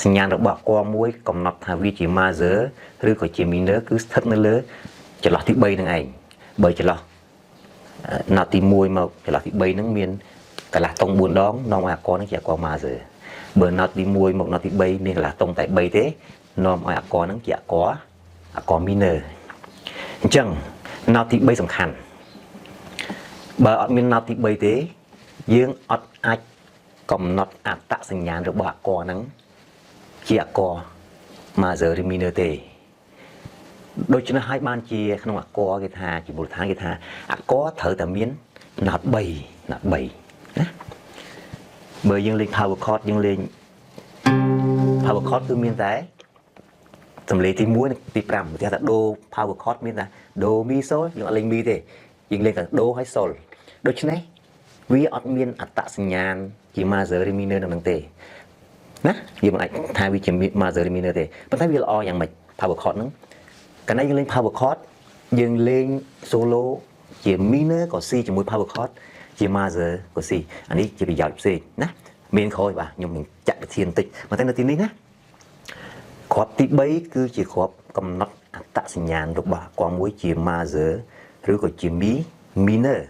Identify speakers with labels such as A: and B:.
A: សញ្ញាណរបស់កមួយកំណត់ថាវាជា major ឬក៏ជា minor គឺស្ថិតនៅលើចន្លោះទី3នឹងឯងបើចន្លោះណាត់ទី1មកចន្លោះទី3នឹងមានកន្លះតុង4ដងនាំឲ្យអាករនឹងជាអាករ major បើណាត់ទី1មកណាត់ទី3មានកន្លះតុងតែ3ទេនាំឲ្យអាករនឹងជាអាករ minor អញ្ចឹងណាត់ទី3សំខាន់បើអត់មានណាត់ទី3ទេយើងអត់អាចកំណត់អត្តសញ្ញាណរបស់អាករហ្នឹងជាអាករ major ឬ minor ទេដូច្នេះហើយបានជាក្នុងអាករគេថាជាមូលដ្ឋានគេថាអាករត្រូវតែមានណាត់3ណាបើយើងលេង power chord យើងលេង power chord គឺមានតែសំឡេងទី1និងទី5គេថាដូ power chord មានតែដូមីសូលយើងអត់លេងមីទេយើងលេងតែដូហើយសូលដូច្នេះវាអត់មានអត្តសញ្ញាណជា major ឬ minor នៅនឹងទេណាយើងមិនអាចថាវាជា major ឬ minor ទេប៉ុន្តែវាល្អយ៉ាងម៉េច power chord ហ្នឹងកាលណាយើងលេង power chord យើងលេង solo ជា minor ក៏ C ជាមួយ power chord ជា major ក៏ C អានេះជាប្រយោជន៍ផ្សេងណាមានក្រោយបាទខ្ញុំនឹងចាក់វិធានបន្តិចតែនៅទីនេះណាគ្រាប់ទី3គឺជាគ្រាប់កំណត់អត្តសញ្ញាណរបស់អាករមួយជា major ឬក៏ជា minor